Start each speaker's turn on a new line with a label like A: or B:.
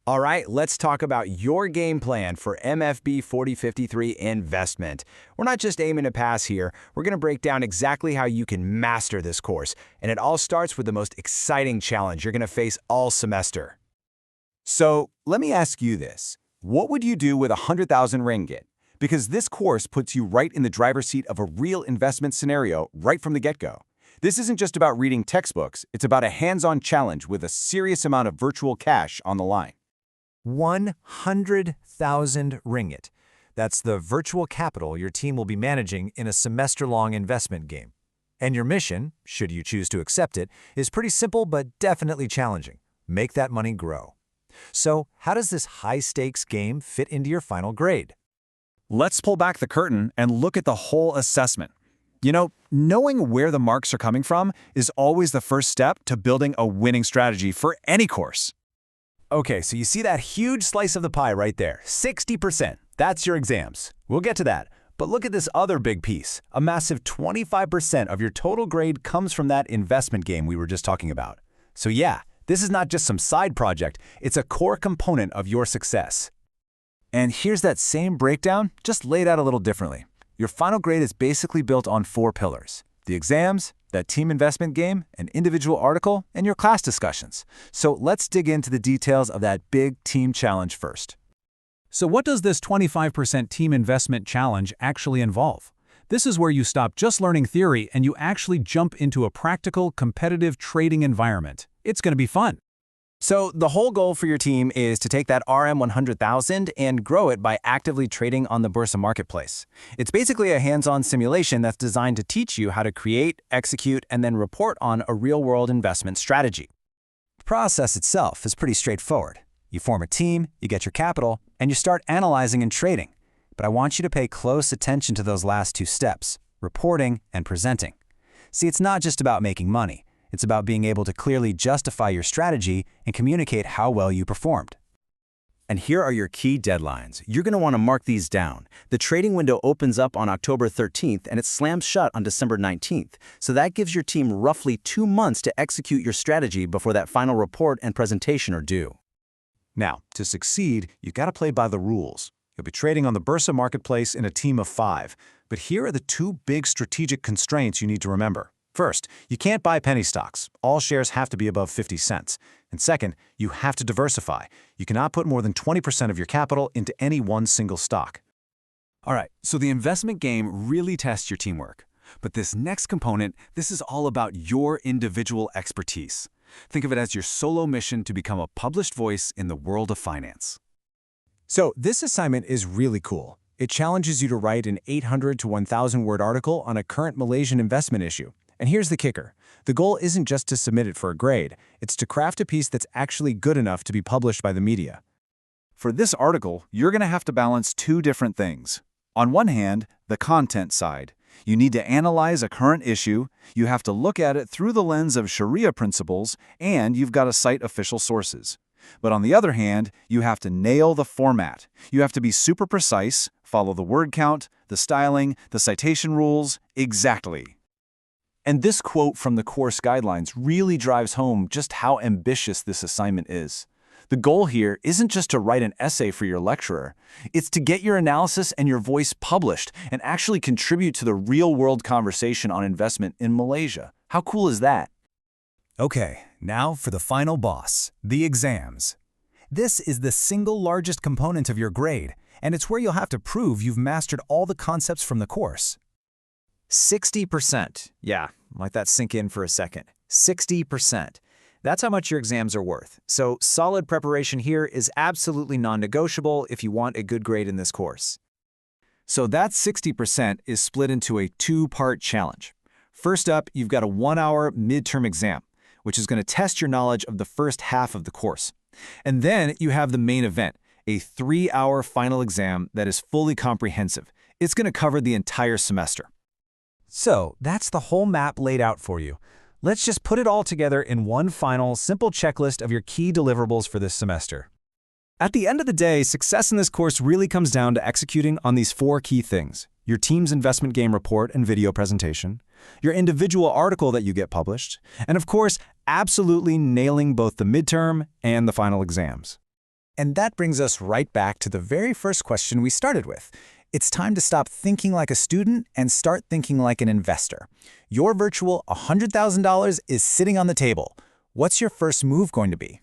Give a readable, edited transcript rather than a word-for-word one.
A: All right, let's talk about your game plan for MFB 4053 investment. We're not just aiming to pass here, we're going to break down exactly how you can master this course. And it all starts with the most exciting challenge you're going to face all semester.
B: So let me ask you this. What would you do with 100,000 ringgit? Because this course puts you right in the driver's seat of a real investment scenario right from the get-go. This isn't just about reading textbooks, it's about a hands-on challenge with a serious amount of virtual cash on the line.
C: 100,000 ringgit. That's the virtual capital your team will be managing in a semester-long investment game. And your mission, should you choose to accept it, is pretty simple but definitely challenging. Make that money grow. So, how does this high-stakes game fit into your final grade?
D: Let's pull back the curtain and look at the whole assessment. You know, knowing where the marks are coming from is always the first step to building a winning strategy for any course.
C: Okay, so you see that huge slice of the pie right there, 60%. That's your exams. We'll get to that. But look at this other big piece. A massive 25% of your total grade comes from that investment game we were just talking about. So yeah, this is not just some side project, it's a core component of your success.
B: And here's that same breakdown, just laid out a little differently. Your final grade is basically built on 4 pillars: the exams, that team investment game, an individual article, and your class discussions. So let's dig into the details of that big team challenge first.
E: So what does this 25% team investment challenge actually involve? This is where you stop just learning theory and you actually jump into a practical, competitive trading environment. It's going to be fun.
A: So the whole goal for your team is to take that RM 100,000 and grow it by actively trading on the Bursa marketplace. It's basically a hands-on simulation that's designed to teach you how to create, execute, and then report on a real-world investment strategy.
C: The process itself is pretty straightforward. You form a team, you get your capital, and you start analyzing and trading. But I want you to pay close attention to those last 2 steps, reporting and presenting. See, it's not just about making money. It's about being able to clearly justify your strategy and communicate how well you performed.
F: And here are your key deadlines. You're going to want to mark these down. The trading window opens up on October 13th and it slams shut on December 19th. So that gives your team roughly 2 months to execute your strategy before that final report and presentation are due.
B: Now, to succeed, you've got to play by the rules. You'll be trading on the Bursa marketplace in a team of 5. But here are the 2 big strategic constraints you need to remember. First, you can't buy penny stocks. All shares have to be above 50 cents. And second, you have to diversify. You cannot put more than 20% of your capital into any one single stock.
D: All right, so the investment game really tests your teamwork. But this next component, this is all about your individual expertise. Think of it as your solo mission to become a published voice in the world of finance.
B: So this assignment is really cool. It challenges you to write an 800 to 1,000 word article on a current Malaysian investment issue. And here's the kicker. The goal isn't just to submit it for a grade, it's to craft a piece that's actually good enough to be published by the media.
D: For this article, you're going to have to balance 2 different things. On one hand, the content side. You need to analyze a current issue, you have to look at it through the lens of Sharia principles, and you've got to cite official sources. But on the other hand, you have to nail the format. You have to be super precise, follow the word count, the styling, the citation rules, exactly.
B: And this quote from the course guidelines really drives home just how ambitious this assignment is. The goal here isn't just to write an essay for your lecturer. It's to get your analysis and your voice published and actually contribute to the real-world conversation on investment in Malaysia. How cool is that?
C: Okay, now for the final boss, the exams. This is the single largest component of your grade, and it's where you'll have to prove you've mastered all the concepts from the course. 60%. Yeah, let that sink in for a second. 60%. That's how much your exams are worth. So solid preparation here is absolutely non-negotiable if you want a good grade in this course.
D: So that 60% is split into a 2-part challenge. First up, you've got a 1-hour midterm exam, which is going to test your knowledge of the first half of the course. And then you have the main event, a 3-hour final exam that is fully comprehensive. It's going to cover the entire semester.
C: So that's the whole map laid out for you. Let's just put it all together in one final, simple checklist of your key deliverables for this semester.
D: At the end of the day, success in this course really comes down to executing on these 4 key things: your team's investment game report and video presentation, your individual article that you get published, and of course, absolutely nailing both the midterm and the final exams.
C: And that brings us right back to the very first question we started with. It's time to stop thinking like a student and start thinking like an investor. Your virtual $100,000 is sitting on the table. What's your first move going to be?